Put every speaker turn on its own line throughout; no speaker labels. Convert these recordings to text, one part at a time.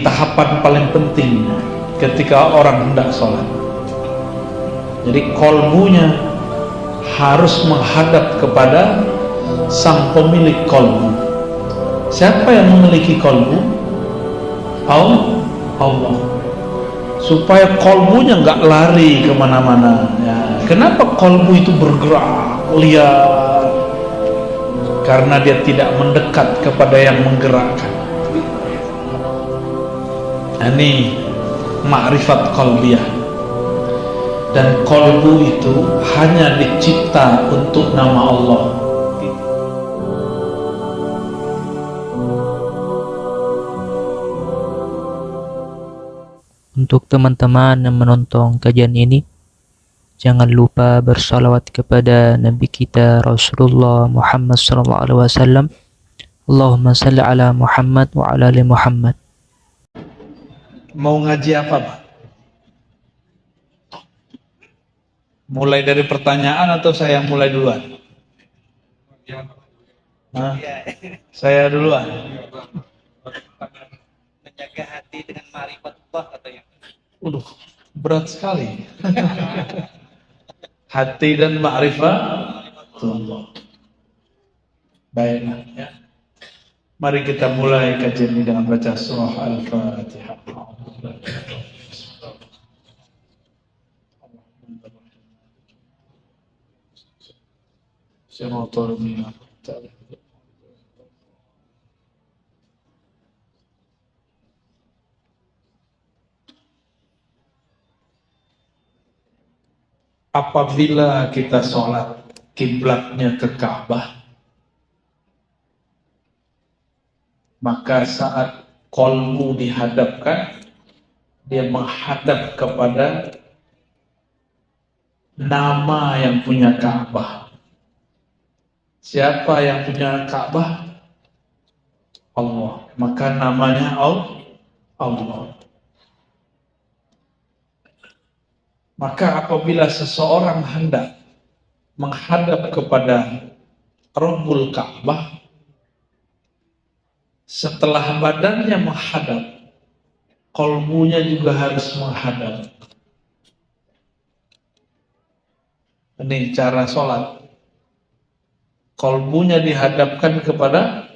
Tahapan paling penting ketika orang hendak sholat. Jadi kolbunya harus menghadap kepada sang pemilik kolbu. Siapa yang memiliki kolbu? Allah. Supaya kolbunya nggak lari kemana-mana ya. Kenapa kolbu itu bergerak liar? Karena dia tidak mendekat kepada yang menggerakkan. Ini ma'rifat qalbiyah. Dan kolbu itu hanya dicipta untuk nama Allah.
Untuk teman-teman yang menonton kajian ini, jangan lupa bersalawat kepada Nabi kita Rasulullah Muhammad SAW. Allahumma salli ala Muhammad wa ala ali Muhammad.
Mau ngaji apa, Pak? Mulai dari pertanyaan atau saya yang mulai duluan? Hah? Saya duluan.
Menjaga hati dengan ma'rifatullah katanya.
Berat sekali. Hati dan ma'rifatullah. Baiklah ya. Mari kita mulai kajian ini dengan baca surah Al-Fatihah. Apabila kita sholat kiblatnya ke Ka'bah, maka saat kolbu dihadapkan, dia menghadap kepada nama yang punya Ka'bah. Siapa yang punya Ka'bah? Allah. Maka namanya Allah. Maka apabila seseorang hendak menghadap kepada Rabbul Ka'bah, setelah badannya menghadap, kolbunya juga harus menghadap. Ini cara sholat. Kolbunya dihadapkan kepada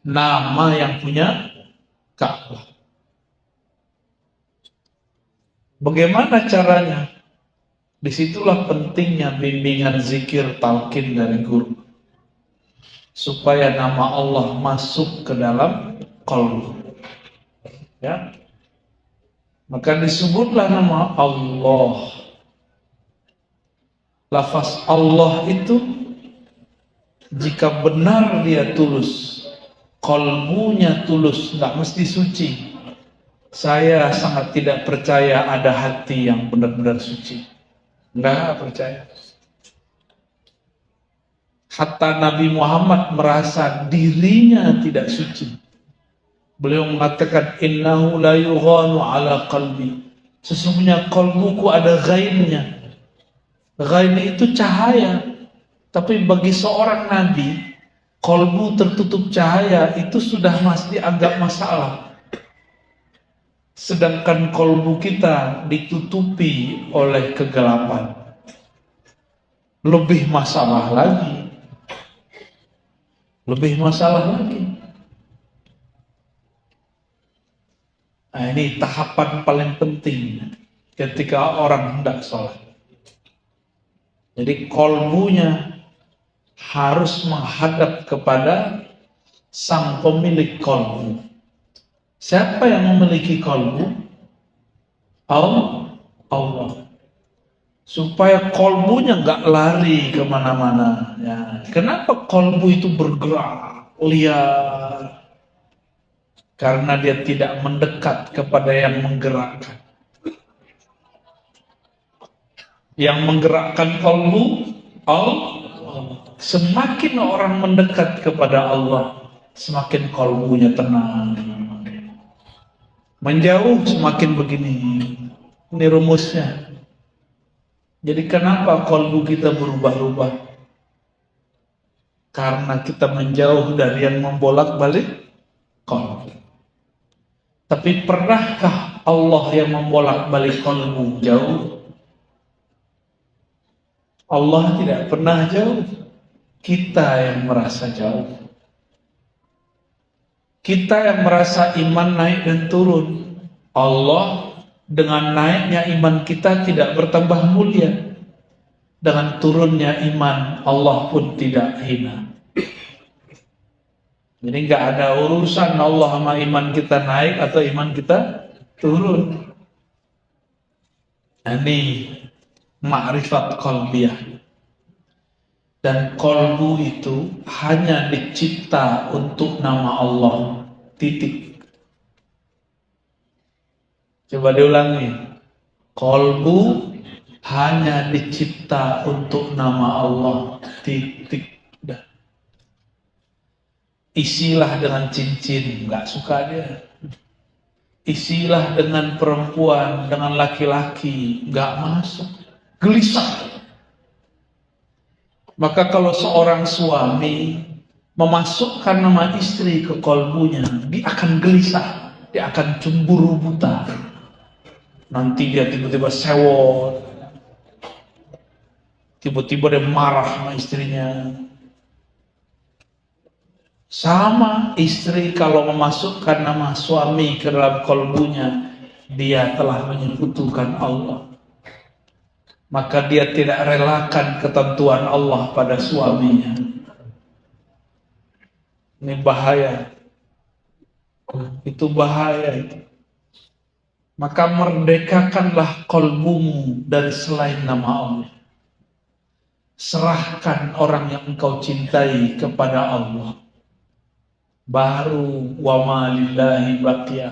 nama yang punya Ka'bah. Bagaimana caranya? Disitulah pentingnya bimbingan zikir talqin dari guru. Supaya nama Allah masuk ke dalam qalbu. Ya. Maka disebutlah nama Allah. Lafaz Allah itu jika benar dia tulus, qalbunya tulus, tidak mesti suci. Saya sangat tidak percaya ada hati yang benar-benar suci. Enggak percaya. Hatta Nabi Muhammad merasa dirinya tidak suci. Beliau mengatakan, innahu la yughanu ala qalbi. Sesungguhnya qalbuku ada ghainnya. Ghain itu cahaya. Tapi bagi seorang nabi, qalbu tertutup cahaya itu sudah masih dianggap masalah. Sedangkan qalbu kita ditutupi oleh kegelapan. Lebih masalah lagi. Nah, ini tahapan paling penting ketika orang hendak sholat. Jadi kolbunya harus menghadap kepada sang pemilik kolbu. Siapa yang memiliki kolbu? Allah. Supaya kolbunya nggak lari kemana-mana. Ya. Kenapa kolbu itu bergerak liar? Karena dia tidak mendekat kepada yang menggerakkan. Yang menggerakkan kolbu Allah. Semakin orang mendekat kepada Allah, semakin kolbunya tenang. Menjauh semakin begini. Ini rumusnya. Jadi kenapa kolbu kita berubah-ubah? Karena kita menjauh dari yang membolak-balik kolbu. Tapi pernahkah Allah yang membolak-balik kalbu jauh? Allah tidak pernah jauh. Kita yang merasa jauh. Kita yang merasa iman naik dan turun. Allah dengan naiknya iman kita tidak bertambah mulia. Dengan turunnya iman Allah pun tidak hina. Jadi nggak ada urusan Allah sama iman kita naik atau iman kita turun. Nah, ini ma'rifat qalbiyah. Dan qalbu itu hanya dicipta untuk nama Allah. Titik. Coba diulangi. Qalbu hanya dicipta untuk nama Allah. Titik. Udah. Isilah dengan cincin, nggak suka dia. Isilah dengan perempuan, dengan laki-laki, nggak masuk. Gelisah. Maka kalau seorang suami memasukkan nama istri ke kalbunya, dia akan gelisah, dia akan cemburu buta. Nanti dia tiba-tiba sewot, tiba-tiba dia marah sama istrinya. Sama istri kalau memasukkan nama suami ke dalam kalbunya, dia telah menyekutukan Allah. Maka dia tidak relakan ketentuan Allah pada suaminya. Ini bahaya. Itu bahaya itu. Maka merdekakanlah kalbumu dari selain nama Allah. Serahkan orang yang engkau cintai kepada Allah. Baru wa ma lillahi baqiya.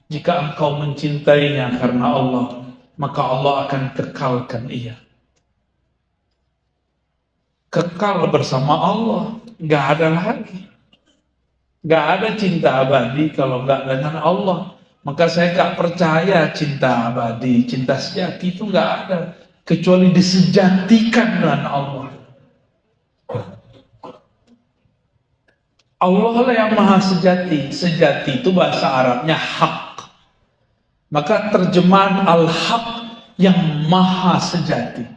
Jika engkau mencintainya karena Allah, maka Allah akan kekalkan ia. Kekal bersama Allah, gak ada lagi. Gak ada cinta abadi kalau gak dengan Allah. Maka saya gak percaya cinta abadi, cinta sejati itu gak ada. Kecuali disejatikan dengan Allah. Allah lah yang maha sejati. Sejati itu bahasa Arabnya hak. Maka terjemahan al-haq yang maha sejati.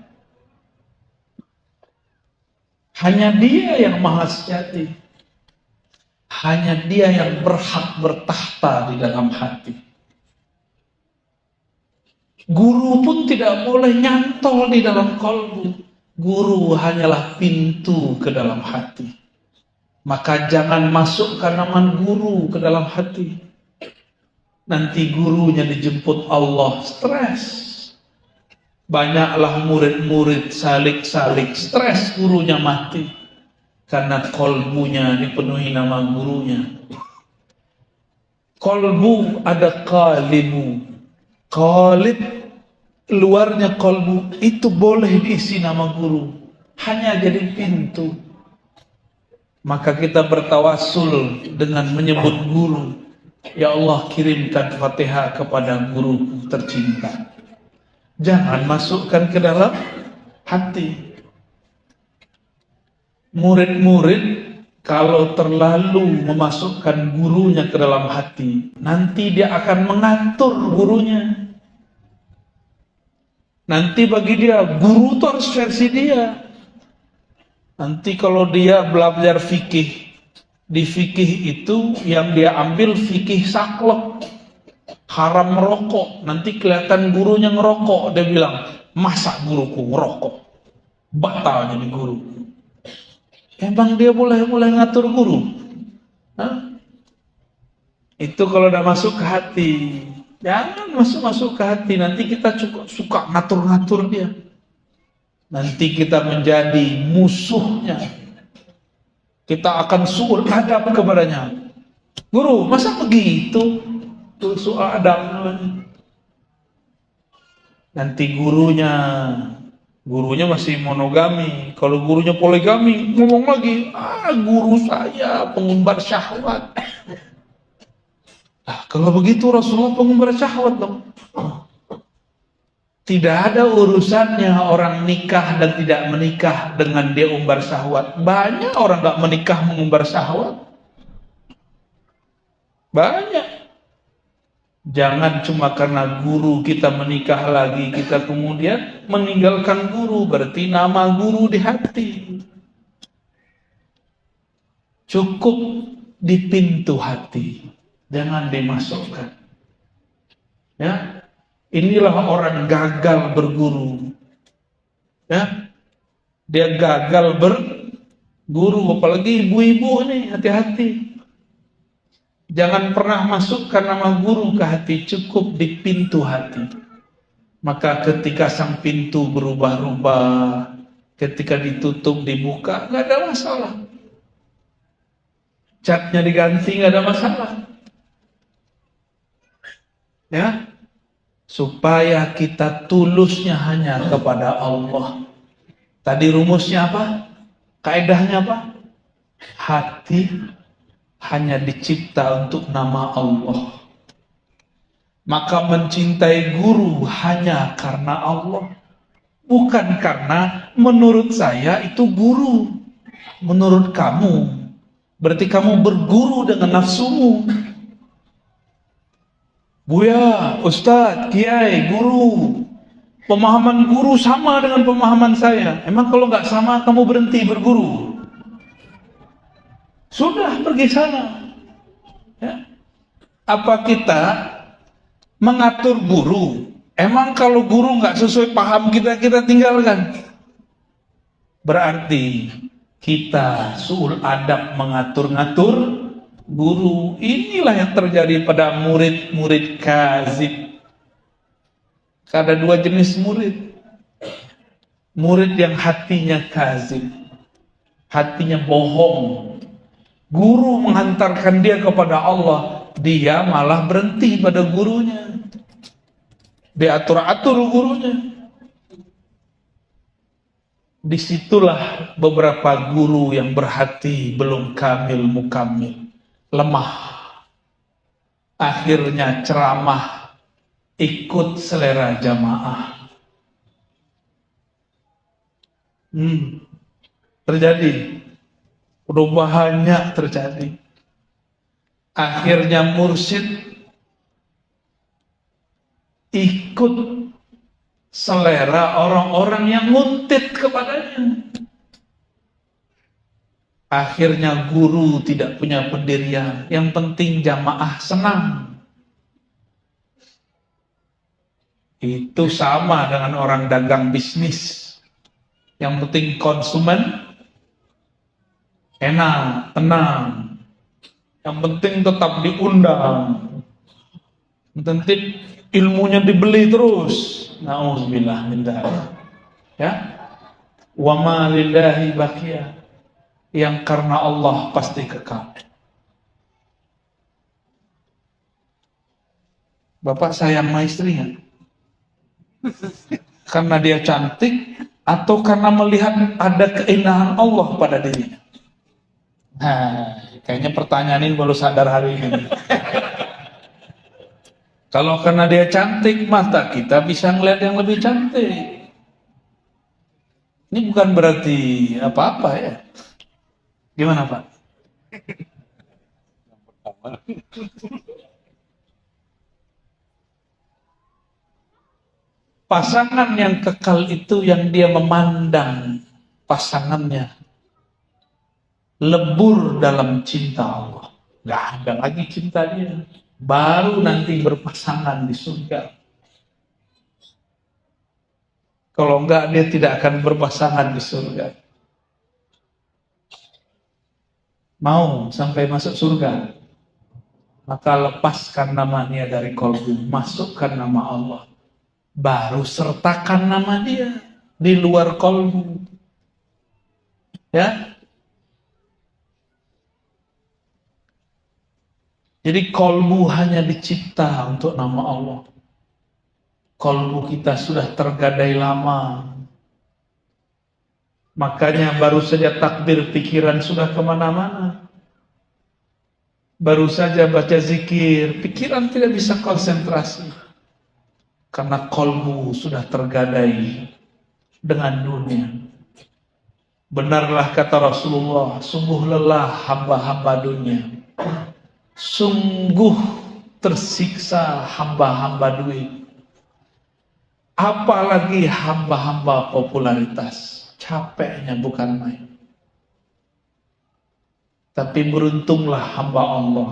Hanya dia yang maha sejati. Hanya dia yang berhak bertahta di dalam hati. Guru pun tidak boleh nyantol di dalam kalbu. Guru hanyalah pintu ke dalam hati. Maka jangan masukkan nama guru ke dalam hati. Nanti gurunya dijemput Allah, stres. Banyaklah murid-murid salik-salik, stres gurunya mati. Karena kolbunya dipenuhi nama gurunya. Kolbu ada qalibu. Qalib, luarnya kolbu, itu boleh diisi nama guru. Hanya jadi pintu. Maka kita bertawassul dengan menyebut guru. Ya Allah, kirimkan Fatihah kepada guru tercinta. Jangan masukkan ke dalam hati. Murid-murid kalau terlalu memasukkan gurunya ke dalam hati, nanti dia akan mengatur gurunya. Nanti bagi dia, guru itu harus versi dia. Nanti kalau dia belajar fikih, di fikih itu yang dia ambil fikih saklek, haram merokok. Nanti kelihatan gurunya ngerokok, dia bilang, masa guruku ngerokok? Batal jadi guru. Emang dia boleh ngatur guru? Hah? Itu kalau udah masuk ke hati. Jangan masuk ke hati, nanti kita suka ngatur-ngatur dia. Nanti kita menjadi musuhnya. Kita akan suul adab kepadanya. Guru, masa begitu? Itu suul adab namanya. Nanti gurunya masih monogami. Kalau gurunya poligami, ngomong lagi, guru saya pengumbar syahwat. Kalau begitu Rasulullah pengumbar syahwat dong. Tidak ada urusannya orang nikah dan tidak menikah dengan dia umbar syahwat. Banyak orang gak menikah mengumbar syahwat. Banyak. Jangan cuma karena guru kita menikah lagi, kita kemudian meninggalkan guru, berarti nama guru di hati. Cukup di pintu hati, jangan dimasukkan. Ya, inilah orang gagal berguru. Ya, dia gagal berguru, apalagi ibu-ibu nih, hati-hati. Jangan pernah masukkan nama guru ke hati, cukup di pintu hati. Maka ketika sang pintu berubah-ubah, ketika ditutup, dibuka, nggak ada masalah. Catnya diganti, nggak ada masalah. Ya, supaya kita tulusnya hanya kepada Allah. Tadi rumusnya apa? Kaedahnya apa? Hati hanya dicipta untuk nama Allah. Maka mencintai guru hanya karena Allah. Bukan karena menurut saya itu guru. Menurut kamu, berarti kamu berguru dengan nafsumu. Buya, Ustadz, Kiai, guru. Pemahaman guru sama dengan pemahaman saya. Emang kalau nggak sama kamu berhenti berguru? Sudah pergi sana. Ya. Apa kita mengatur guru? Emang kalau guru nggak sesuai paham kita, kita tinggalkan. Berarti kita suul adab mengatur-ngatur guru. Inilah yang terjadi pada murid-murid kazib. Ada dua jenis murid. Murid yang hatinya kazib, hatinya bohong. Guru menghantarkan dia kepada Allah, dia malah berhenti pada gurunya. Diatur-atur gurunya. Disitulah beberapa guru yang berhati belum kamil mukamil, lemah. Akhirnya ceramah ikut selera jamaah. Terjadi. Udah banyak terjadi. Akhirnya mursyid ikut selera orang-orang yang nguntit kepadanya. Akhirnya guru tidak punya pendirian. Yang penting jamaah senang. Itu sama dengan orang dagang bisnis. Yang penting konsumen enak, tenang. Yang penting tetap diundang. Yang penting ilmunya dibeli terus. Nauzubillah min dzalik. Ya. Wa ma lillahi baqiyah. Yang karena Allah pasti kekal. Bapak sayang sama istrinya? Karena dia cantik atau karena melihat ada keindahan Allah pada dirinya? Nah, kayaknya pertanyaan ini baru sadar hari ini. Kalau karena dia cantik, mata kita bisa ngeliat yang lebih cantik. Ini bukan berarti apa-apa ya. Gimana Pak? Pasangan yang kekal itu yang dia memandang pasangannya lebur dalam cinta Allah. Gak ada lagi cinta dia. Baru nanti berpasangan di surga. Kalau enggak, dia tidak akan berpasangan di surga. Mau sampai masuk surga, maka lepaskan namanya dari kolbu, masukkan nama Allah. Baru sertakan nama dia di luar kolbu. Ya. Jadi kolbu hanya dicipta untuk nama Allah. Kolbu kita sudah tergadai lama. Makanya baru saja takbir pikiran sudah kemana-mana. Baru saja baca zikir, pikiran tidak bisa konsentrasi. Karena kolbu sudah tergadai dengan dunia. Benarlah kata Rasulullah, sungguh lelah hamba-hamba dunia. Sungguh tersiksa hamba-hamba duit. Apalagi hamba-hamba popularitas. Capeknya bukan main. Tapi beruntunglah hamba Allah.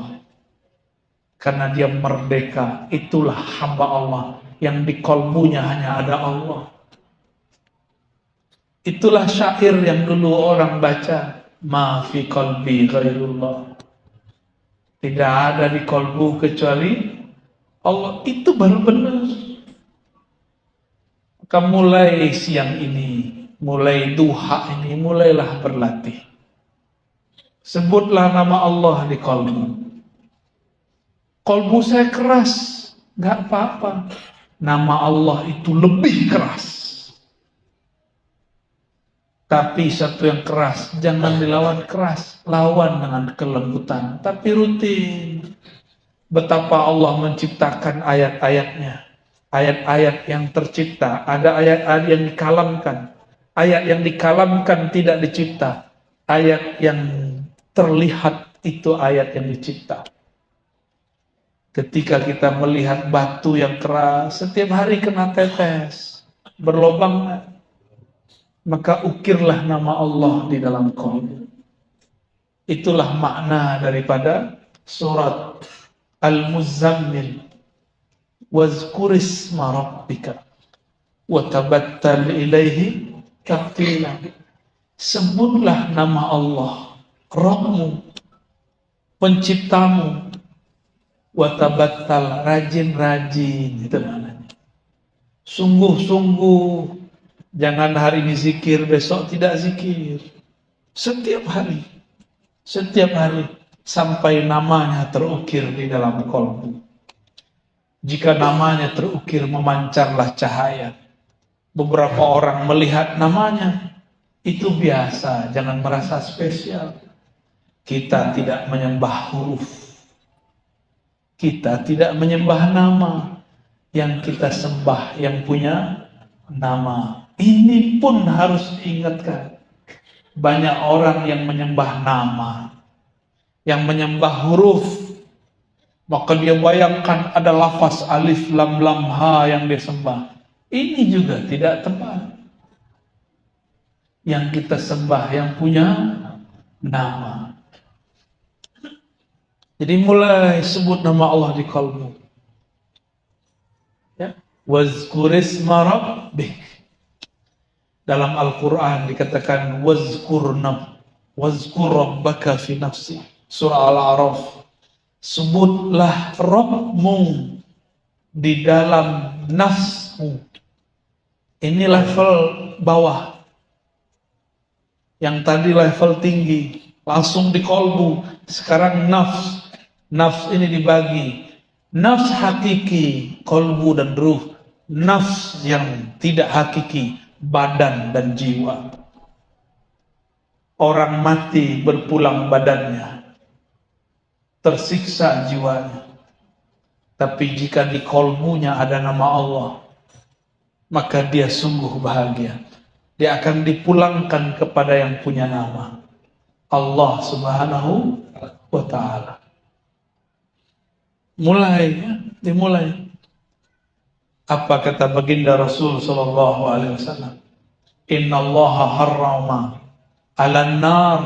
Karena dia merdeka. Itulah hamba Allah. Yang di kolbunya hanya ada Allah. Itulah syair yang dulu orang baca. Ma fi qalbi ghairullah. Tidak ada di kolbu kecuali Allah. Itu baru benar. Maka mulai siang ini, mulai duha ini, mulailah berlatih. Sebutlah nama Allah di kolbu. Kolbu saya keras, gak apa-apa. Nama Allah itu lebih keras. Tapi satu yang keras, jangan dilawan keras. Lawan dengan kelembutan. Tapi rutin. Betapa Allah menciptakan ayat-ayatnya. Ayat-ayat yang tercipta. Ada ayat-ayat yang dikalamkan. Ayat yang dikalamkan tidak dicipta. Ayat yang terlihat itu ayat yang dicipta. Ketika kita melihat batu yang keras, setiap hari kena tetes. Berlobang. Maka ukirlah nama Allah di dalam qalbu. Itulah makna daripada surat Al-Muzammil. Wazkurisma rabbika wa tabattal ilaihi tabtila. Sebutlah nama Allah, Rabbmu, penciptamu, wa tabattal, rajin-rajin, itu maknanya. Sungguh-sungguh. Jangan hari ini zikir, besok tidak zikir. Setiap hari. Setiap hari. Sampai namanya terukir di dalam kolbu. Jika namanya terukir, memancarlah cahaya. Beberapa orang melihat namanya. Itu biasa. Jangan merasa spesial. Kita tidak menyembah huruf. Kita tidak menyembah nama. Yang kita sembah yang punya nama. Ini pun harus diingatkan. Banyak orang yang menyembah nama, yang menyembah huruf. Maka dia bayangkan ada lafaz alif lam lam ha yang dia sembah. Ini juga tidak tepat. Yang kita sembah yang punya nama. Jadi mulai sebut nama Allah di qalbu. Ya, wazkurisma rabbik. Dalam Al-Quran dikatakan wazkur rabbaka fi nafsi. Surah Al-A'raf. Sebutlah Rabbmu di dalam nafsmu. Ini level bawah. Yang tadi level tinggi. Langsung di kolbu. Sekarang nafs. Nafs ini dibagi. Nafs hakiki, kolbu dan ruh. Nafs yang tidak hakiki, badan dan jiwa. Orang mati berpulang badannya, tersiksa jiwanya. Tapi jika di kolbunya ada nama Allah, maka dia sungguh bahagia. Dia akan dipulangkan kepada yang punya nama, Allah Subhanahu wa ta'ala. Dimulai. Apa kata baginda Rasul sallallahu alaihi wasallam? Innallaha harrama 'alan nar.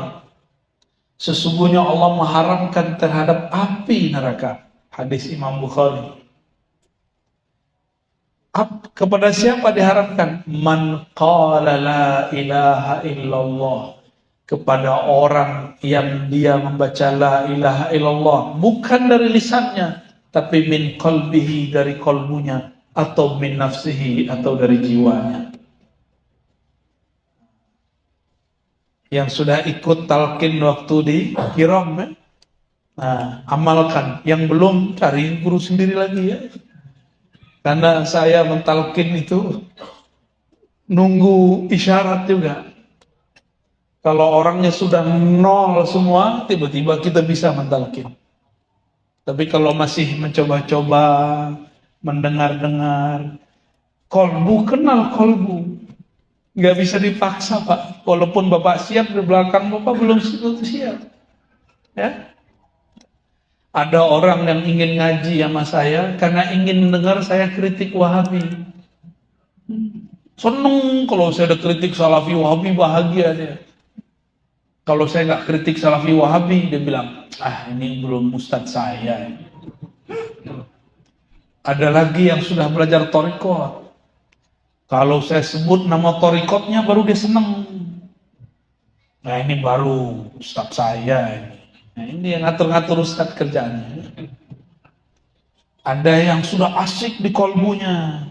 Sesungguhnya Allah mengharamkan terhadap api neraka. Hadis Imam Bukhari. Kepada siapa diharamkan? Man qala la ilaha illallah. Kepada orang yang dia membaca la ilaha illallah, bukan dari lisannya, tapi min qalbihi, dari kolbunya, atau min nafsihi, atau dari jiwanya. Yang sudah ikut talqin waktu di Kiram, nah, amalkan. Yang belum, cari guru sendiri lagi ya. Karena saya mentalqin itu nunggu isyarat juga. Kalau orangnya sudah nol semua, tiba-tiba kita bisa mentalqin. Tapi kalau masih mencoba-coba, mendengar-dengar, kolbu, kenal kolbu. Nggak bisa dipaksa, Pak. Walaupun Bapak siap, di belakang Bapak belum siap. Ya. Ada orang yang ingin ngaji sama saya karena ingin mendengar saya kritik Wahabi. Seneng kalau saya ada kritik Salafi Wahabi, bahagia dia. Kalau saya nggak kritik Salafi Wahabi, dia bilang, ini belum ustadz saya. Ada lagi yang sudah belajar thariqat. Kalau saya sebut nama thariqatnya baru dia seneng. Nah ini baru ustadz saya ini. Nah ini yang ngatur-ngatur ustadz kerjaannya. Ada yang sudah asik di kolbunya.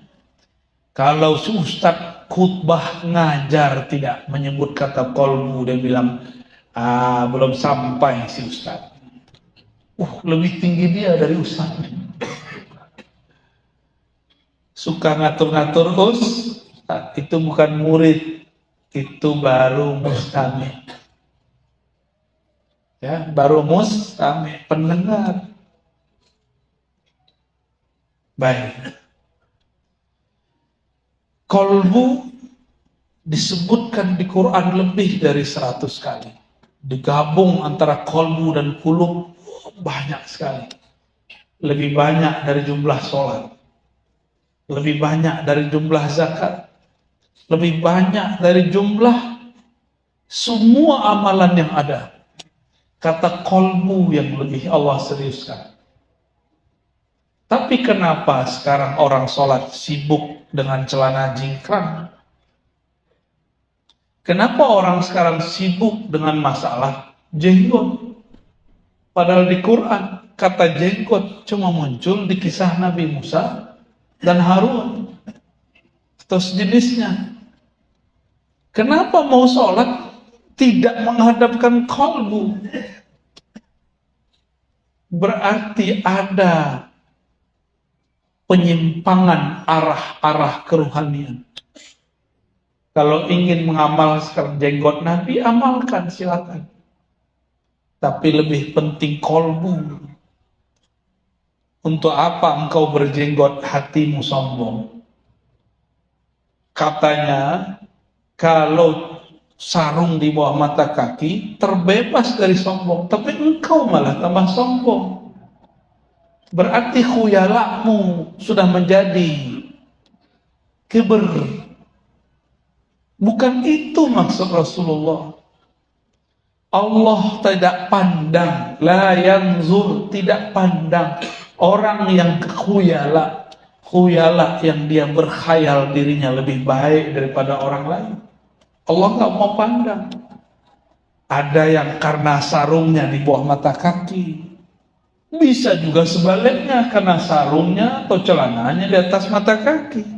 Kalau si ustadz khutbah ngajar tidak menyebut kata kolbu, dia bilang, belum sampai si ustadz. Lebih tinggi dia dari ustadz. Suka ngatur-ngatur ustadz, itu bukan murid, itu baru mustami. Ya, baru mustami, pendengar. Baik. Kolbu disebutkan di Quran lebih dari 100 kali. Digabung antara kolbu dan kulub banyak sekali. Lebih banyak dari jumlah sholat. Lebih banyak dari jumlah zakat. Lebih banyak dari jumlah semua amalan yang ada. Kata kolbu yang lebih Allah seriuskan. Tapi kenapa sekarang orang sholat sibuk dengan celana jingkrang? Kenapa orang sekarang sibuk dengan masalah jenggot? Padahal di Quran kata jenggot cuma muncul di kisah Nabi Musa dan Harun atau sejenisnya. Kenapa mau sholat tidak menghadapkan kolbu? Berarti ada penyimpangan arah-arah kerohanian. Kalau ingin mengamalkan jenggot Nabi, amalkan silakan. Tapi lebih penting kolbu. Untuk apa engkau berjenggot hatimu sombong? Katanya, kalau sarung di bawah mata kaki, terbebas dari sombong. Tapi engkau malah tambah sombong. Berarti khuyalakmu sudah menjadi kiber. Bukan itu maksud Rasulullah. Allah tidak pandang, la yanzur, tidak pandang orang yang khuyala, khuyala yang dia berkhayal dirinya lebih baik daripada orang lain. Allah nggak mau pandang. Ada yang karena sarungnya di bawah mata kaki. Bisa juga sebaliknya karena sarungnya atau celananya di atas mata kaki.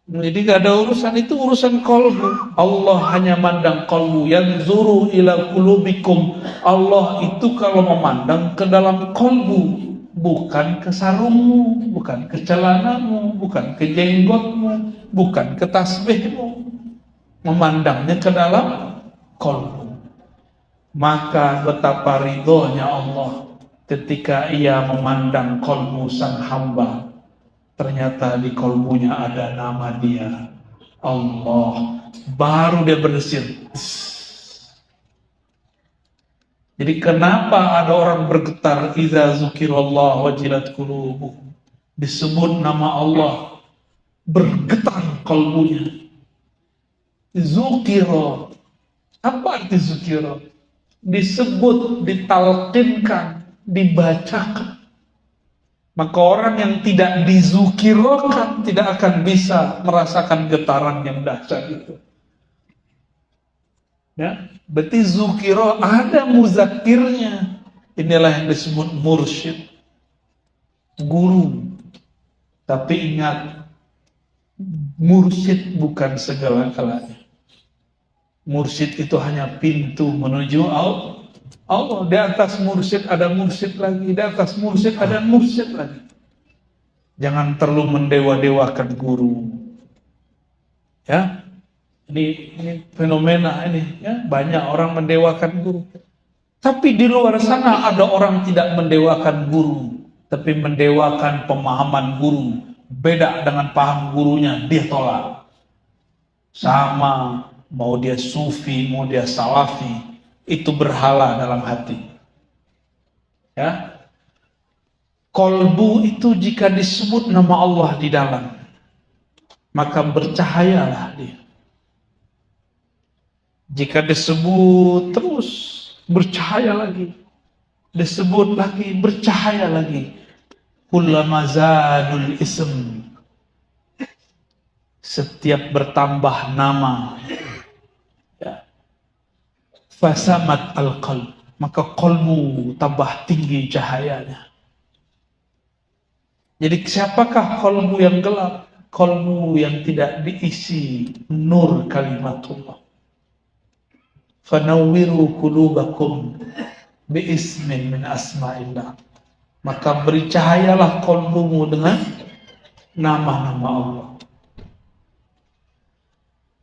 Jadi gak ada urusan, itu urusan kolbu. Allah hanya mandang kolbu. Yanzuru ila qulubikum. Allah itu kalau memandang ke dalam kolbu, bukan ke sarungmu, bukan ke celanamu, bukan ke jenggotmu, bukan ke tasbihmu. Memandangnya ke dalam kolbu. Maka betapa ridhonya Allah ketika ia memandang kolbu sang hamba. Ternyata di kolbunya ada nama dia, Allah. Baru dia berdesir. Jadi kenapa ada orang bergetar idza zukirallah wajilat qulubuhum? Disebut nama Allah, bergetar kolbunya. Zukira. Apa arti zukira? Disebut, ditalqinkan, dibacakan. Maka orang yang tidak dizukirkan tidak akan bisa merasakan getaran yang dahsyat itu. Ya, berarti zukiro ada muzakirnya. Inilah yang disebut mursyid, guru. Tapi ingat, mursyid bukan segala-galanya. Mursyid itu hanya pintu menuju Allah. Di atas mursyid ada mursyid lagi, di atas mursyid ada mursyid lagi. Jangan terlalu mendewa-dewakan guru. Ya, ini fenomena ini. Ya, banyak orang mendewakan guru. Tapi di luar sana ada orang tidak mendewakan guru, tapi mendewakan pemahaman guru. Beda dengan paham gurunya, dia tolak. Sama, mau dia sufi, mau dia salafi. Itu berhala dalam hati. Ya. Kolbu itu jika disebut nama Allah di dalam, maka bercahayalah dia. Jika disebut terus, bercahaya lagi. Disebut lagi, bercahaya lagi. Kullama zadul ism, setiap bertambah nama, ya, fasamat al-qalb, maka kolbu tambah tinggi cahayanya. Jadi siapakah kolbu yang gelap? Kolbu yang tidak diisi nur kalimatullah. Fanawwiru qulubakum biismin min asma'illah. Maka beri cahayalah kolbumu dengan nama-nama Allah.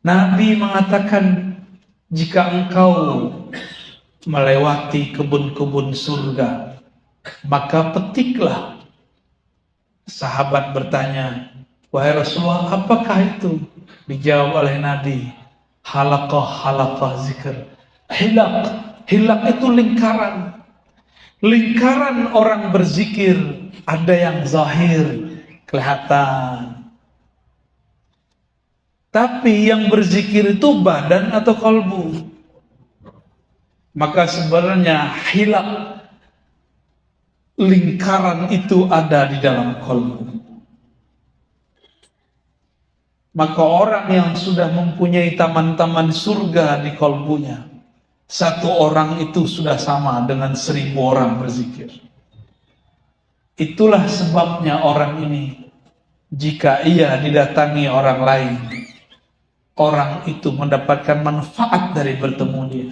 Nabi mengatakan, jika engkau melewati kebun-kebun surga, maka petiklah. Sahabat bertanya, wahai Rasulullah, apakah itu? Dijawab oleh Nabi, halaqah zikr. Hilak itu lingkaran. Lingkaran orang berzikir, ada yang zahir, kelihatan. Tapi yang berzikir itu badan atau kolbu. Maka sebenarnya hilak, lingkaran itu ada di dalam kolbu. Maka orang yang sudah mempunyai taman-taman surga di kolbunya, satu orang itu sudah sama dengan 1000 orang berzikir. Itulah sebabnya orang ini, jika ia didatangi orang lain, orang itu mendapatkan manfaat dari bertemu dia.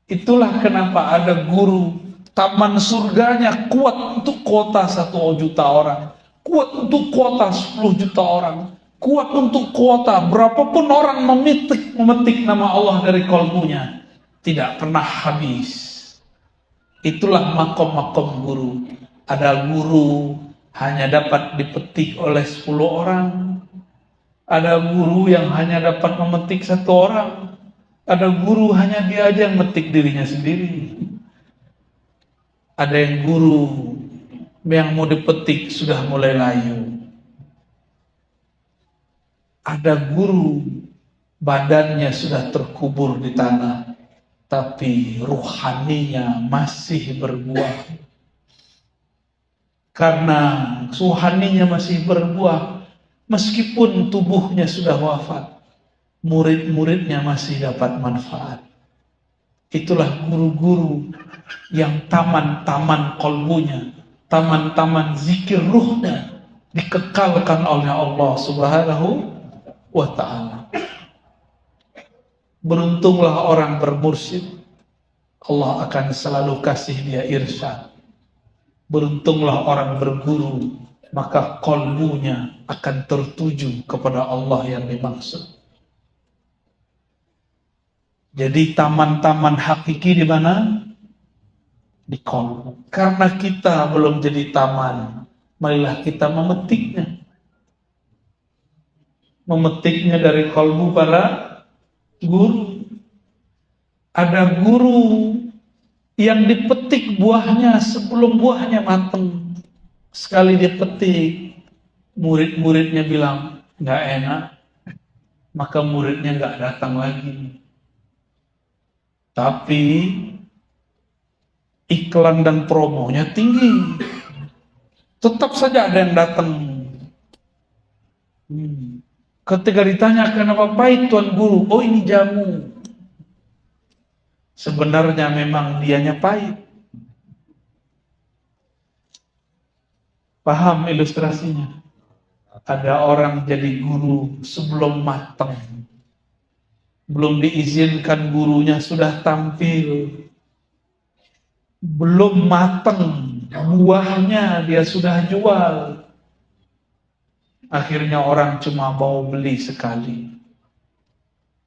Itulah kenapa ada guru, taman surganya kuat untuk kuota 1 juta orang, kuat untuk kuota 10 juta orang, kuat untuk kuota berapapun orang memetik nama Allah dari kolbunya, tidak pernah habis. Itulah makom-makom guru. Ada guru hanya dapat dipetik oleh 10 orang, ada guru yang hanya dapat memetik 1 orang, ada guru hanya dia aja yang metik dirinya sendiri, ada yang guru yang mau dipetik sudah mulai layu. Ada guru badannya sudah terkubur di tanah, tapi ruhaninya masih berbuah. Karena ruhaninya masih berbuah, meskipun tubuhnya sudah wafat, murid-muridnya masih dapat manfaat. Itulah guru-guru yang taman-taman kolbunya, taman-taman zikir ruhnya dikekalkan oleh Allah Subhanahu wa ta'ala. Beruntunglah orang bermursyid, Allah akan selalu kasih dia irsyad. Beruntunglah orang berguru, maka kolbunya akan tertuju kepada Allah yang dimaksud. Jadi taman-taman hakiki di mana? Di kolbu. Karena kita belum jadi taman, marilah kita memetiknya. Memetiknya dari kolbu para guru. Ada guru yang dipetik buahnya sebelum buahnya matang. Sekali dipetik, murid-muridnya bilang nggak enak, maka muridnya nggak datang lagi. Tapi iklan dan promonya tinggi, tetap saja ada yang datang. Ketika ditanya kenapa pahit Tuan Guru, oh ini jamu. Sebenarnya memang dianya pahit. Paham ilustrasinya? Ada orang jadi guru sebelum matang, belum diizinkan gurunya sudah tampil, belum matang buahnya dia sudah jual. Akhirnya orang cuma mau beli sekali.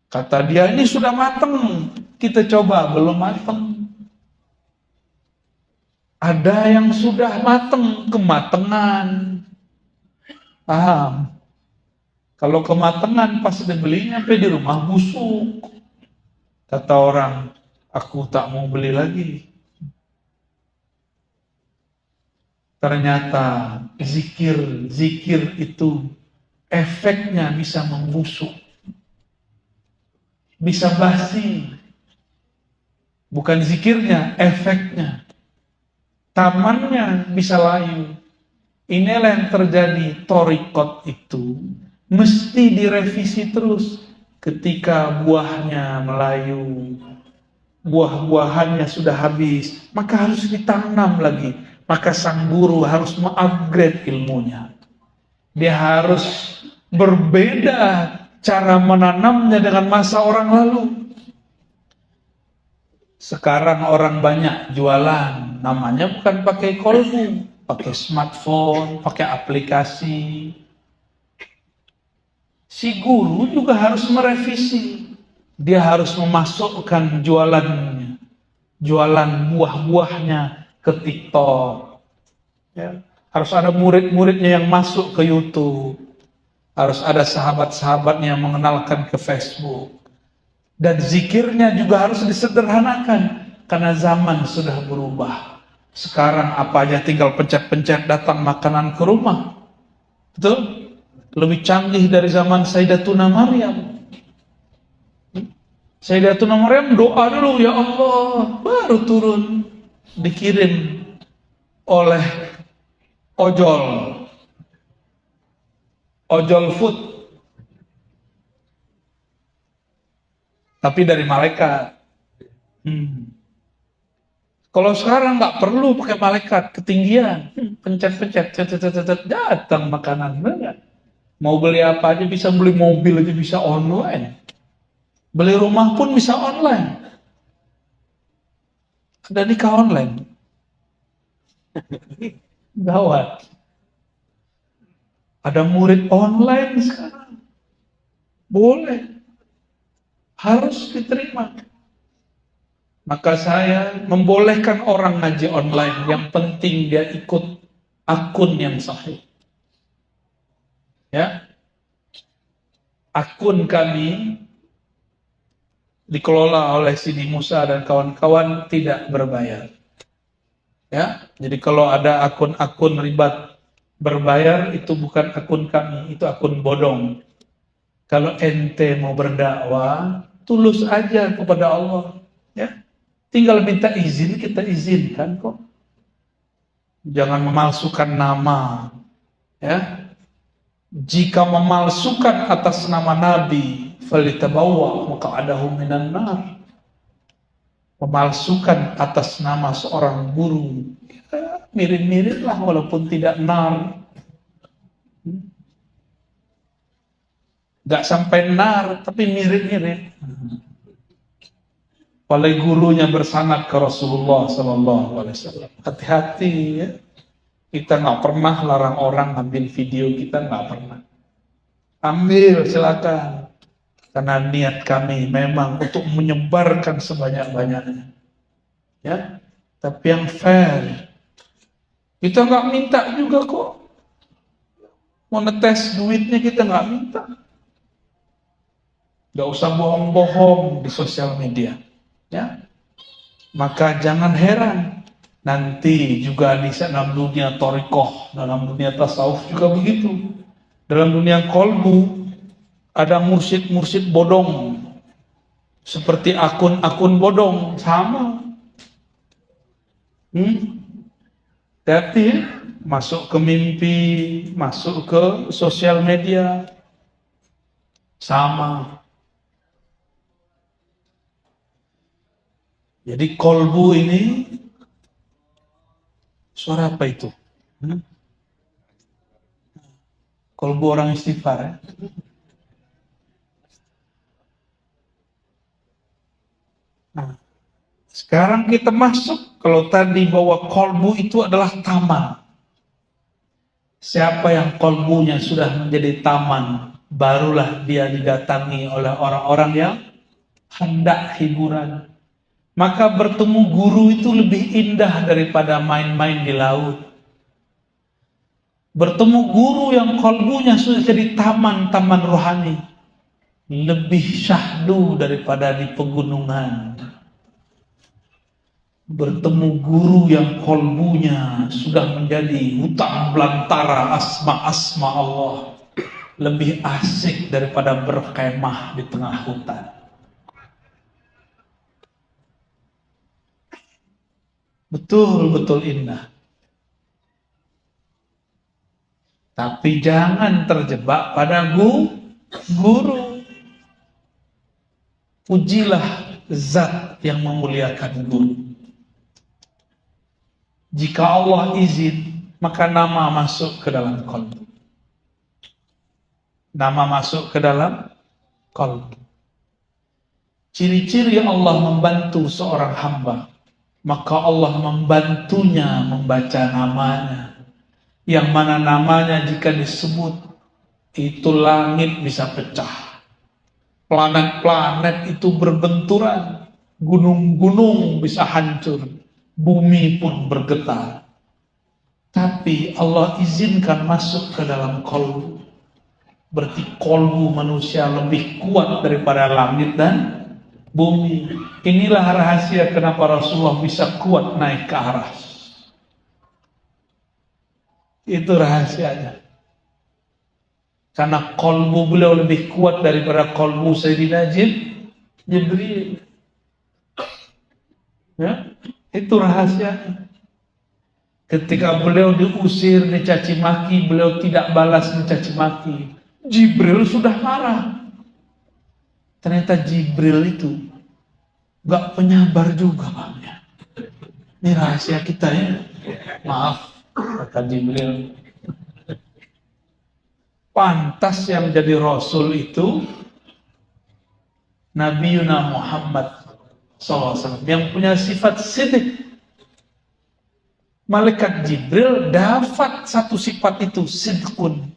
Kata dia, ini sudah matang, kita coba, belum matang. Ada yang sudah matang, kematangan. Paham? Kalau kematangan pas dibelinya sampai di rumah busuk. Kata orang, aku tak mau beli lagi. Ternyata zikir itu efeknya bisa membusuk, bisa basi. Bukan zikirnya, efeknya. Tamannya bisa layu. Inilah yang terjadi. Thariqat itu mesti direvisi terus. Ketika buahnya melayu, buah-buahannya sudah habis, maka harus ditanam lagi. Maka sang guru harus mengupgrade ilmunya. Dia harus berbeda cara menanamnya dengan masa orang lalu. Sekarang orang banyak jualan, namanya bukan pakai kolbu, pakai smartphone, pakai aplikasi. Si guru juga harus merevisi. Dia harus memasukkan jualannya, jualan buah-buahnya ke TikTok. Ya. Harus ada murid-muridnya yang masuk ke YouTube. Harus ada sahabat-sahabatnya yang mengenalkan ke Facebook. Dan zikirnya juga harus disederhanakan. Karena zaman sudah berubah. Sekarang apa aja tinggal pencet-pencet datang makanan ke rumah. Betul? Lebih canggih dari zaman Sayyidatuna Maryam. Sayyidatuna Maryam doa dulu, ya Allah, baru turun. Dikirim oleh ojol food, tapi dari malaikat. Kalau sekarang nggak perlu pakai malaikat, ketinggian, pencet-pencet, datang makanan. Mau beli apa aja bisa, beli mobil aja bisa online, beli rumah pun bisa online. Ada nikah online. Gawat. Ada murid online sekarang. Boleh. Harus diterima. Maka saya membolehkan orang ngaji online. Yang penting dia ikut akun yang sahih. Ya. Akun kami dikelola oleh Sidi Musa dan kawan-kawan, tidak berbayar. Ya, jadi kalau ada akun-akun ribat berbayar, itu bukan akun kami, itu akun bodong. Kalau ente mau berdakwah, tulus aja kepada Allah. Ya, tinggal minta izin, kita izinkan kok. Jangan memalsukan nama. Ya, jika memalsukan atas nama Nabi, falitabawwa maq'adahu minan nar. Memalsukan atas nama seorang guru, ya, mirip-mirip lah walaupun tidak nar. Gak sampai nar, tapi mirip-mirip. Oleh gurunya bersanad ke Rasulullah SAW. Hati-hati ya. Kita nggak pernah larang orang ambil video kita, nggak pernah. Ambil silakan. Karena niat kami memang untuk menyebarkan sebanyak-banyaknya. Ya, tapi yang fair. Kita nggak minta juga kok. Mau ngetes duitnya kita nggak minta. Nggak usah bohong-bohong di sosial media. Ya, maka jangan heran. Nanti juga di dalam dunia thariqah, dalam dunia tasawuf juga begitu. Dalam dunia qalbu ada mursyid-mursyid bodong. Seperti akun-akun bodong, sama. Hati, masuk ke mimpi, masuk ke sosial media, sama. Jadi qalbu ini, suara apa itu? Qalbu orang istighfar ya. Nah, sekarang kita masuk, kalau tadi bahwa qalbu itu adalah taman. Siapa yang qalbunya sudah menjadi taman, barulah dia didatangi oleh orang-orang yang hendak hiburan. Maka bertemu guru itu lebih indah daripada main-main di laut. Bertemu guru yang qalbunya sudah jadi taman-taman rohani, lebih syahdu daripada di pegunungan. bertemu guru yang kolbunya sudah menjadi hutan belantara asma-asma Allah, lebih asik daripada berkemah di tengah hutan. Betul-betul indah. Tapi jangan terjebak pada guru. Pujilah zat yang memuliakan guru. Jika Allah izin, maka nama masuk ke dalam qalbu. Nama masuk ke dalam qalbu. Ciri-ciri Allah membantu seorang hamba, maka Allah membantunya membaca namanya. Yang mana namanya jika disebut, itu langit bisa pecah. Planet-planet itu berbenturan. Gunung-gunung bisa hancur. Bumi pun bergetar. Tapi Allah izinkan masuk ke dalam qalbu. Berarti qalbu manusia lebih kuat daripada langit dan bumi. Inilah rahasia kenapa Rasulullah bisa kuat naik ke aras. Itu rahasianya. Karena qalbu beliau lebih kuat daripada qalbu Sayyidina Jibril. Ya, itu rahasianya. Ketika beliau diusir, dicaci maki, beliau tidak balas mencaci maki. Jibril sudah marah. Ternyata Jibril itu gak penyabar juga, Pak. Ini rahasia kita ya. Maaf, kata Jibril. Pantas yang jadi Rasul itu Nabi Yuna Muhammad SAW yang punya sifat sidq. Malaikat Jibril dapat satu sifat itu, sidqun.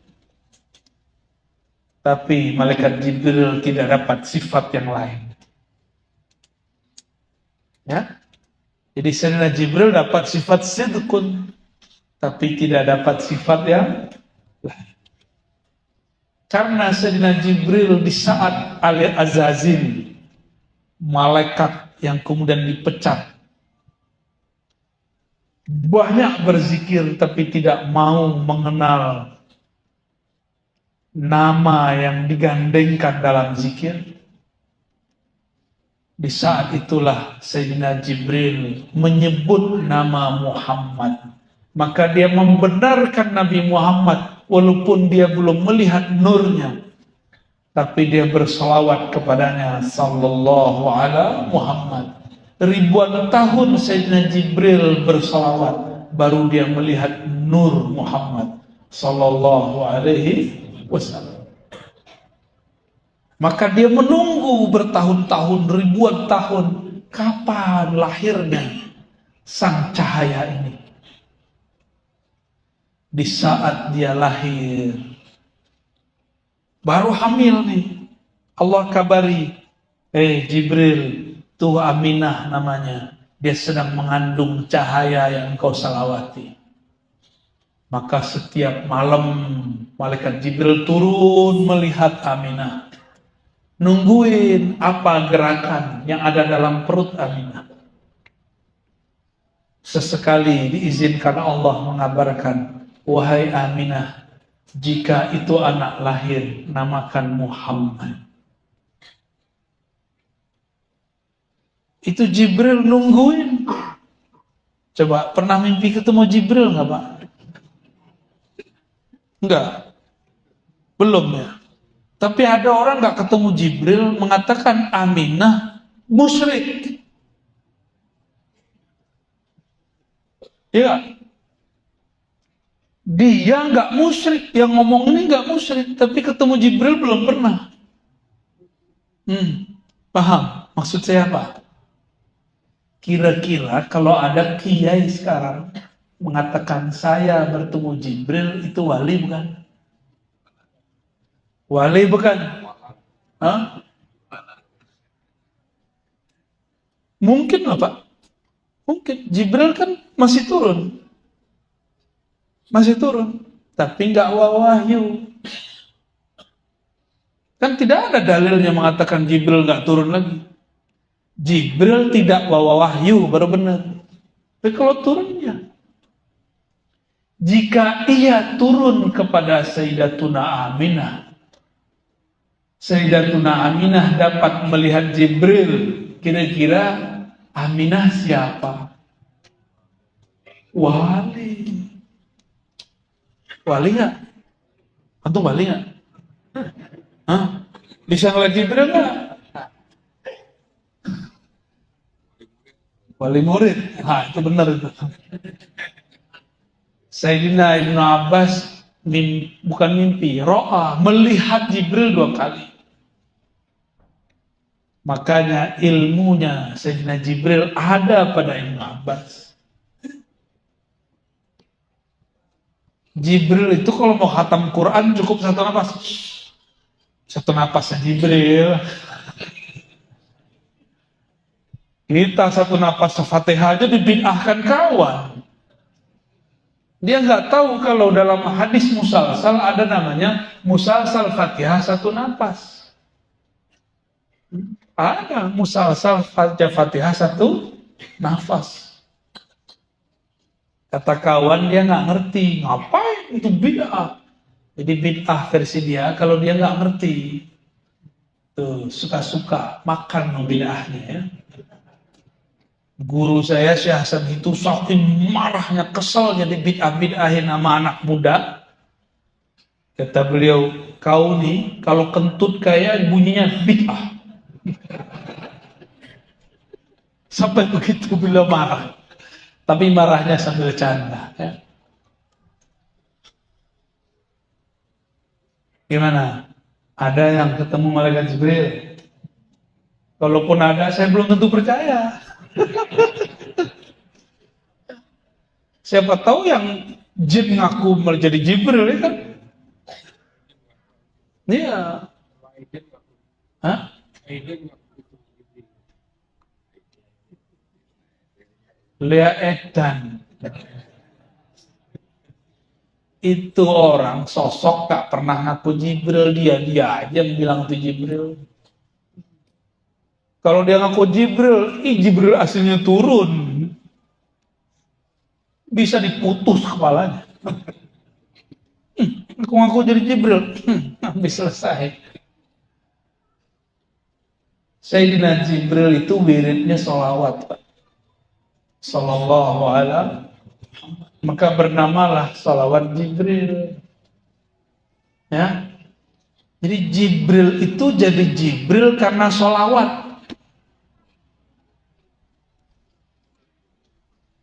Tapi malaikat Jibril tidak dapat sifat yang lain. Ya? Jadi Sayyidina Jibril dapat sifat sidqun, tapi tidak dapat sifat yang lain. Karena Sayyidina Jibril di saat Azazil, malaikat yang kemudian dipecat, banyak berzikir tapi tidak mau mengenal nama yang digandengkan dalam zikir. Di saat itulah Sayyidina Jibril menyebut nama Muhammad. Maka dia membenarkan Nabi Muhammad walaupun dia belum melihat nurnya. Tapi dia berselawat kepadanya sallallahu ala Muhammad. Ribuan tahun Sayyidina Jibril berselawat, baru dia melihat nur Muhammad sallallahu alaihi wasallam. Maka dia menunggu bertahun-tahun, ribuan tahun, kapan lahirnya sang cahaya ini. Di saat dia lahir, baru hamil nih, Allah kabari, Jibril, tuh Aminah namanya, dia sedang mengandung cahaya yang engkau salawati. Maka setiap malam malaikat Jibril turun melihat Aminah, nungguin apa gerakan yang ada dalam perut Aminah. Sesekali diizinkan Allah mengabarkan, wahai Aminah, jika itu anak lahir, namakan Muhammad. Itu Jibril nungguin. Coba pernah mimpi ketemu Jibril nggak, Pak? Enggak, belum ya. Tapi ada orang nggak ketemu Jibril mengatakan Aminah musyrik. Ya, dia nggak musyrik, yang ngomong ini nggak musyrik, tapi ketemu Jibril belum pernah. Paham maksud saya apa? Kira-kira kalau ada kiai sekarang mengatakan saya bertemu Jibril, itu wali bukan? Wali bukan? Hah? Mungkin apa? Mungkin. Jibril kan masih turun. Masih turun. Tapi nggak wahyu. Kan tidak ada dalilnya mengatakan Jibril nggak turun lagi. Jibril tidak bawa wahyu, baru benar. Tapi kalau turunnya, jika ia turun kepada Sayyidatuna Aminah, Sayyidatuna Aminah dapat melihat Jibril, kira-kira Aminah siapa? Wali. Wali nggak? Antum wali nggak? Hah? Bisa ngeliat Jibril nggak? Wali murid. Nah, itu benar itu. Sayyidina Ibnu Abbas bukan mimpi, ro'a, melihat Jibril 2 kali. Makanya ilmunya Sayyidina Jibril ada pada Ibnu Abbas. Jibril itu kalau mau khatam Quran cukup 1 napas. 1 napasnya Jibril. Kita 1 napas Fatihah aja dibid'ahkan kawan. Dia nggak tahu kalau dalam hadis musalsal ada namanya musalsal Fatihah 1 napas. Ada musalsal Fatihah 1 nafas. Kata kawan dia nggak ngerti, ngapain itu bid'ah. Jadi bid'ah versi dia kalau dia nggak ngerti. Tuh suka-suka makan bid'ahnya ya. Guru saya Syekh Hasan itu saking marahnya, kesel jadi bid'ah-bid'ahin sama anak muda. Kata beliau, kau nih kalau kentut kayak bunyinya bid'ah. Sampai begitu beliau marah. Tapi marahnya sambil canda. Ya. Gimana? Ada yang ketemu malaikat Jibril? Kalaupun ada, saya belum tentu percaya. Siapa tahu yang jin ngaku menjadi Jibril ya kan? Iya. Hah? Lea Edan. Itu orang sosok tak pernah ngaku Jibril, dia aja yang bilang itu Jibril. Kalau dia ngaku Jibril, Jibril aslinya turun. Bisa diputus kepalanya. Ngaku jadi Jibril, habis selesai. Sayyidina Jibril itu wiridnya sholawat, Pak. Sallallahu alaihi. Maka bernamalah sholawat Jibril. Ya. Jadi Jibril itu jadi Jibril karena sholawat.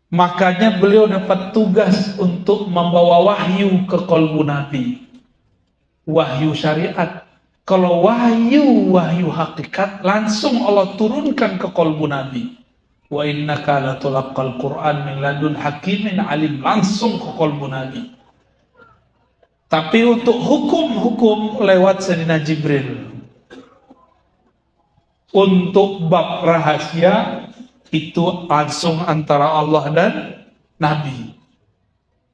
Makanya beliau dapat tugas untuk membawa wahyu ke qalbu Nabi. Wahyu syariat. Kalau wahyu hakikat langsung Allah turunkan ke qalbu Nabi. Wa innaka latulaqqal Qur'an min ladun hakimin alim, langsung ke qalbu Nabi. Tapi untuk hukum-hukum lewat Sayyidina Jibril. Untuk bab rahasia itu langsung antara Allah dan Nabi.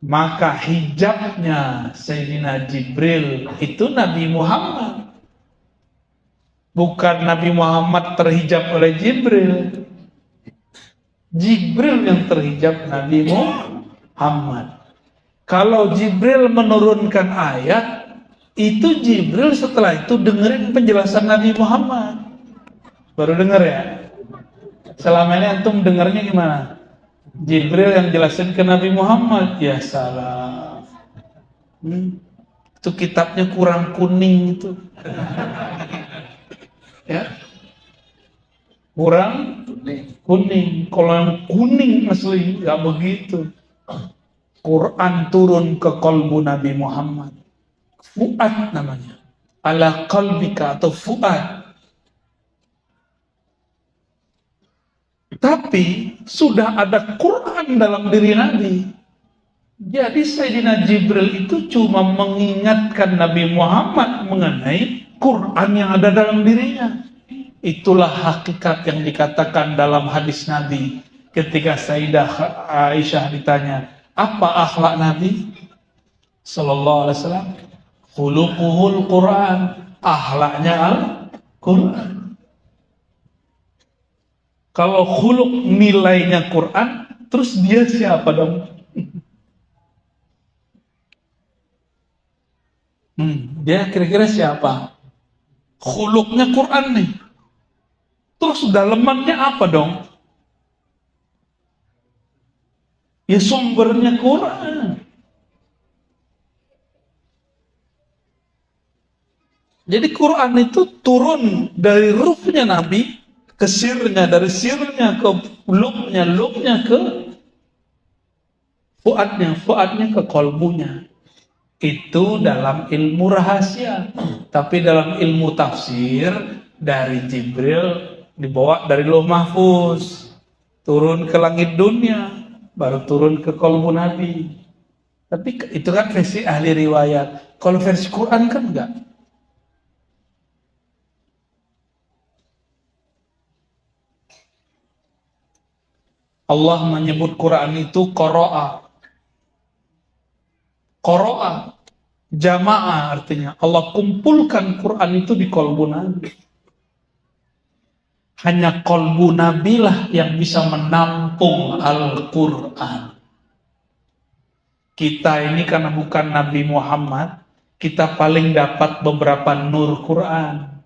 Maka hijabnya Sayyidina Jibril itu Nabi Muhammad. Bukan Nabi Muhammad terhijab oleh Jibril. Jibril yang terhijab Nabi Muhammad. Kalau Jibril menurunkan ayat, itu Jibril setelah itu dengerin penjelasan Nabi Muhammad. Baru denger ya? Selama ini antum dengarnya gimana? Jibril yang jelasin ke Nabi Muhammad. Ya salah. Itu kitabnya kurang kuning itu. Ya. Kurang kuning. Kalau yang kuning asli gak begitu. Quran turun ke qalbu Nabi Muhammad. Fuad namanya. Ala qalbika atau fuad. Tapi sudah ada Quran dalam diri Nabi. Jadi Sayyidina Jibril itu cuma mengingatkan Nabi Muhammad mengenai Quran yang ada dalam dirinya. Itulah hakikat yang dikatakan dalam hadis Nabi ketika Sayyidah Aisyah ditanya, apa akhlak Nabi sallallahu alaihi wasallam? Khuluquhul Quran, akhlaknya Al-Quran. Kalau khuluq nilainya Quran, Terus dia siapa dong? Dia kira-kira siapa? Khuluknya Quran nih. Terus dalemannya apa dong? Ya sumbernya Quran. Jadi Quran itu turun dari ruhnya Nabi ke sirnya, dari sirnya ke lubnya ke fuadnya ke kolbunya. Itu dalam ilmu rahasia. Tapi dalam ilmu tafsir, dari Jibril dibawa dari Lauh Mahfuz, turun ke langit dunia, baru turun ke kolbu Nabi. Tapi itu kan versi ahli riwayat. Kalau versi Quran kan enggak. Allah menyebut Quran itu qara'a. Qara'a, jamaah artinya. Allah kumpulkan Quran itu di kolbu Nabi. Hanya kolbu Nabi lah yang bisa menampung Al-Quran. Kita ini karena bukan Nabi Muhammad, kita paling dapat beberapa nur Quran.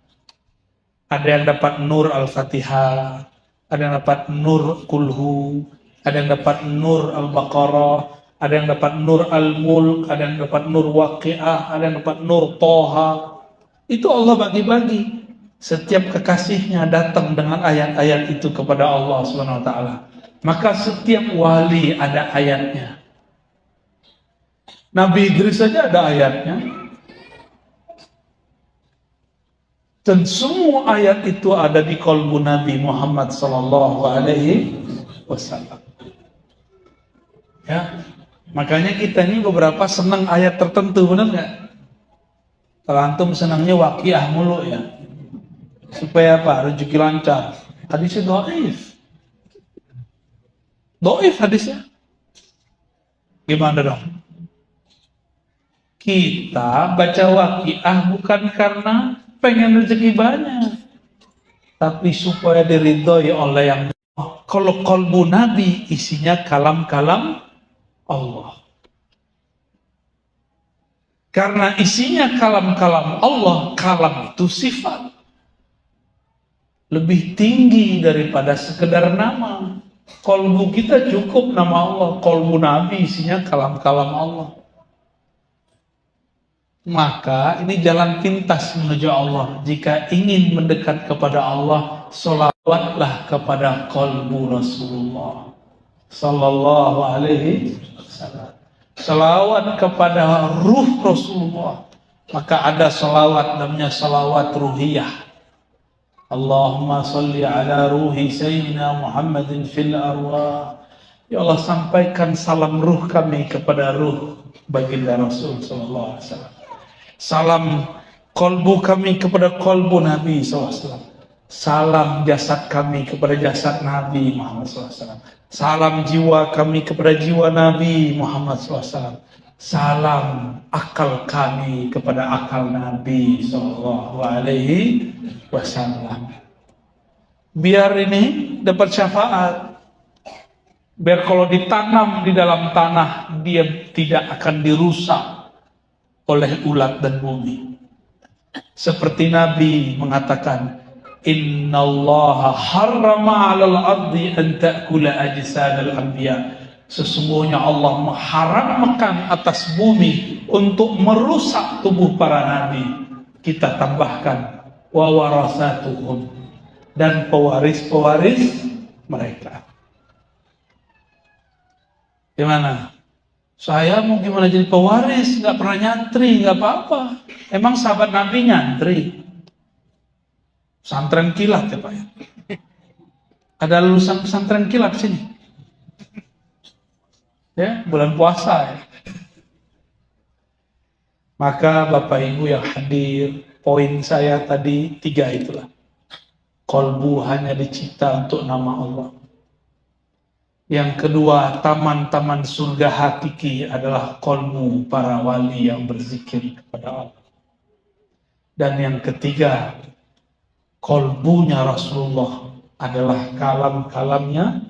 Ada yang dapat nur Al-Fatihah, ada yang dapat nur Kulhu, ada yang dapat nur Al-Baqarah, ada yang dapat nur Al-Mulk, ada yang dapat nur Waqi'ah, ada yang dapat nur Toha. Itu Allah bagi-bagi. Setiap kekasihnya datang dengan ayat-ayat itu kepada Allah Subhanahu wa taala. Maka setiap wali ada ayatnya. Nabi Idris saja ada ayatnya. Dan semua ayat itu ada di kolbu Nabi Muhammad sallallahu alaihi wasallam. Ya, makanya kita ini beberapa senang ayat tertentu, benar nggak? Kalau antum senangnya Waqiah mulu ya, supaya apa? Rezeki lancar. Hadisnya doif hadisnya. Gimana dong? Kita baca Waqiah bukan karena pengen rezeki banyak, tapi supaya diridhoi oleh yang Allah. Kalau kolbu Nabi isinya kalam-kalam Allah. Karena isinya kalam-kalam Allah, kalam itu sifat. Lebih tinggi daripada sekedar nama. Kolbu kita cukup nama Allah, kolbu Nabi isinya kalam-kalam Allah. Maka ini jalan pintas menuju Allah. Jika ingin mendekat kepada Allah, sholawatlah kepada kolbu Rasulullah sallallahu alaihi wasallam. Sholawat kepada ruh Rasulullah. Maka ada sholawat namanya sholawat ruhiyah. Allahumma salli ala ruhi sayyidina Muhammadin fil arwah. Ya Allah, sampaikan salam ruh kami kepada ruh baginda Rasul sallallahu alaihi wasallam. Salam kolbu kami kepada kolbu Nabi SAW. Salam jasad kami kepada jasad Nabi Muhammad SAW. Salam jiwa kami kepada jiwa Nabi Muhammad SAW. Salam akal kami kepada akal Nabi SAW. Biar ini dapat syafaat. Biar kalau ditanam di dalam tanah, dia tidak akan dirusak oleh ulat dan bumi. Seperti Nabi mengatakan, innallaha harrama 'alal ardi an ta'kula ajsadal anbiya. Sesungguhnya Allah mengharamkan atas bumi untuk merusak tubuh para nabi. Kita tambahkan wa warasatuhum, dan pewaris-pewaris mereka. Gimana? Saya mau gimana jadi pewaris, nggak pernah nyantri, nggak apa-apa. Emang sahabat Nabi nyantri? Pesantren kilat ya Pak ya? Ada lulusan pesantren kilat sini? Ya, bulan puasa ya. Maka Bapak Ibu yang hadir, poin saya tadi 3 itulah. Kolbu hanya dicipta untuk nama Allah. Yang kedua, taman-taman surga hakiki adalah kolbu para wali yang berzikir kepada Allah. Dan yang ketiga, kolbunya Rasulullah adalah kalam-kalamnya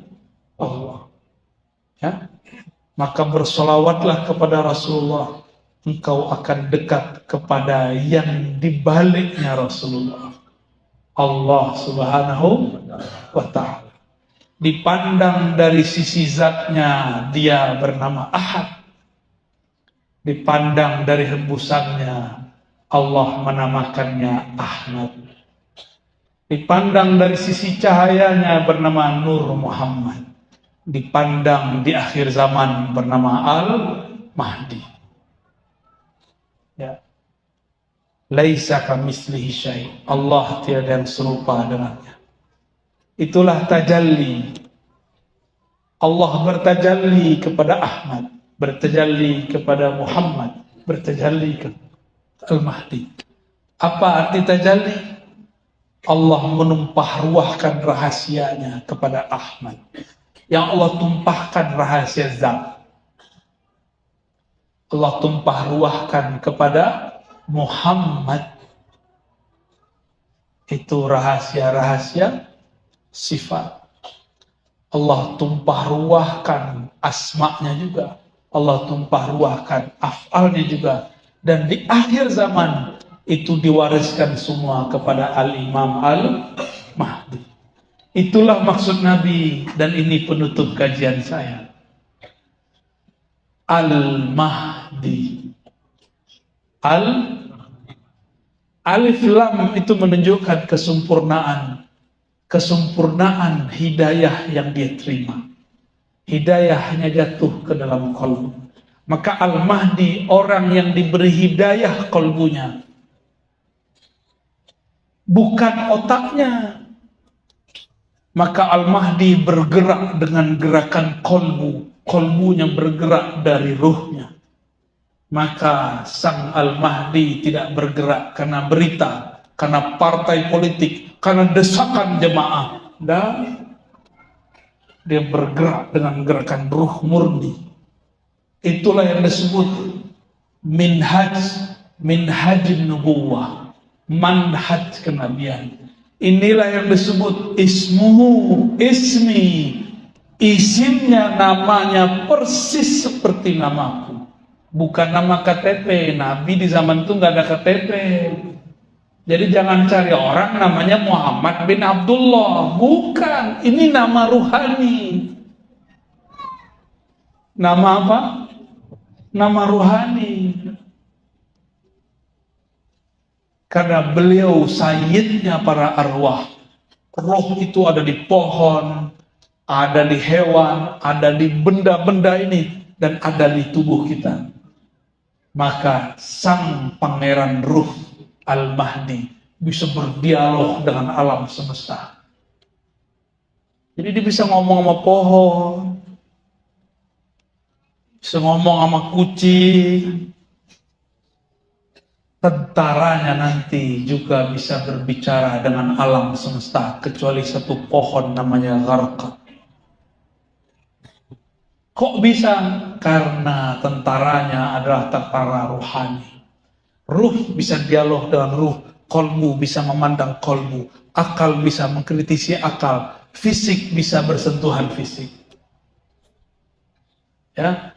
Allah. Ya, maka bersolawatlah kepada Rasulullah, engkau akan dekat kepada yang dibaliknya Rasulullah, Allah Subhanahu wa Ta'ala. Dipandang dari sisi zatnya, dia bernama Ahad. Dipandang dari hembusannya, Allah menamakannya Ahmad. Dipandang dari sisi cahayanya, bernama Nur Muhammad. Dipandang di akhir zaman, bernama Al-Mahdi. Ya. Laisa kamitslihi syai'. Allah tiada yang serupa dengannya. Itulah tajalli. Allah bertajalli kepada Ahmad, bertajalli kepada Muhammad, bertajalli ke Al-Mahdi. Apa arti tajalli? Allah menumpah ruahkan rahasianya kepada Ahmad. Yang Allah tumpahkan rahasia zat. Allah tumpah ruahkan kepada Muhammad. Itu rahasia-rahasia sifat. Allah tumpah ruahkan asma'nya juga. Allah tumpah ruahkan af'alnya juga. Dan di akhir zaman itu diwariskan semua kepada Al-Imam Al-Mahdi. Itulah maksud Nabi, dan ini penutup kajian saya. Al-Mahdi. Alif Lam itu menunjukkan kesempurnaan. Kesempurnaan hidayah yang dia terima. Hidayahnya jatuh ke dalam kalbu. Maka Al-Mahdi orang yang diberi hidayah kalbunya. Bukan otaknya. Maka Al-Mahdi bergerak dengan gerakan kalbu. Kalbunya bergerak dari ruhnya. Maka sang Al-Mahdi tidak bergerak karena berita, karena partai politik, karena desakan jemaah. Dan dia bergerak dengan gerakan ruh murni. Itulah yang disebut minhajin nubuwah, manhaj kenabian. Inilah yang disebut ismi, isimnya, namanya persis seperti namaku. Bukan nama KTP. Nabi di zaman itu nggak ada KTP. Jadi jangan cari orang namanya Muhammad bin Abdullah. Bukan. Ini nama ruhani. Nama apa? Nama ruhani. Karena beliau sayyidnya para arwah. Roh itu ada di pohon, ada di hewan, ada di benda-benda ini, dan ada di tubuh kita. Maka sang pangeran ruh Al-Mahdi bisa berdialog dengan alam semesta. Jadi dia bisa ngomong sama pohon, bisa ngomong sama kucing. Tentaranya nanti juga bisa berbicara dengan alam semesta, kecuali satu pohon namanya Gharqad. Kok bisa? Karena tentaranya adalah tentara rohani. Ruh bisa dialog dengan ruh, kolbu bisa memandang kolbu, akal bisa mengkritisi akal, fisik bisa bersentuhan fisik. Ya,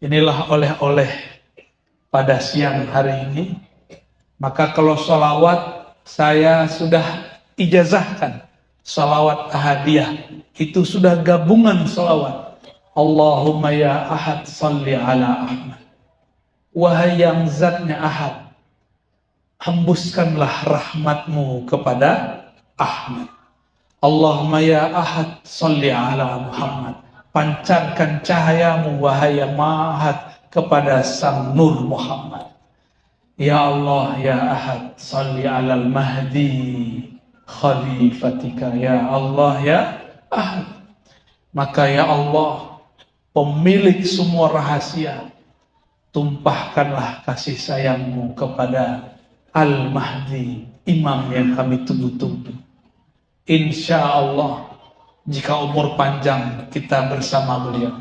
inilah oleh-oleh pada siang hari ini. Maka kalau sholawat, saya sudah ijazahkan sholawat ahadiyah, itu sudah gabungan sholawat. Allahumma ya Ahad salli ala Ahmad. Wahai yang zatnya Ahad, hembuskanlah rahmatmu kepada Ahmad. Allahumma ya Ahad salli ala Muhammad. Pancarkan cahayamu wahai yang Ahad kepada sang Nur Muhammad. Ya Allah ya Ahad salli ala al-Mahdi khalifatika. Ya Allah ya Ahad. Maka ya Allah, pemilik semua rahasia, tumpahkanlah kasih sayangmu kepada Al-Mahdi, imam yang kami tunggu-tunggu. Insya Allah, jika umur panjang kita bersama beliau.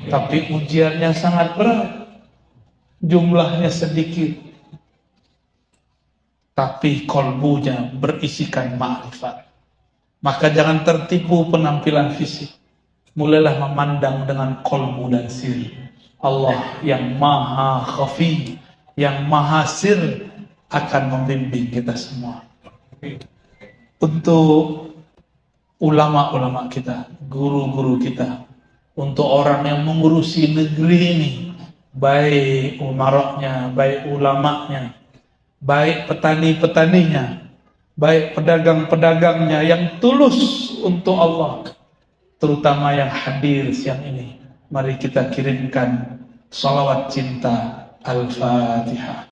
Tapi ujiannya sangat berat, jumlahnya sedikit, tapi kolbunya berisikan ma'rifat. Maka jangan tertipu penampilan fisik. mulailah memandang dengan kolbu dan sir. Allah yang maha khafi, yang maha sir akan membimbing kita semua. Untuk ulama-ulama kita, guru-guru kita, untuk orang yang mengurusi negeri ini, baik umaroknya, baik ulamanya, baik petani-petaninya, baik pedagang-pedagangnya yang tulus untuk Allah, terutama yang hadir siang ini. Mari kita kirimkan salawat cinta. Al-Fatihah.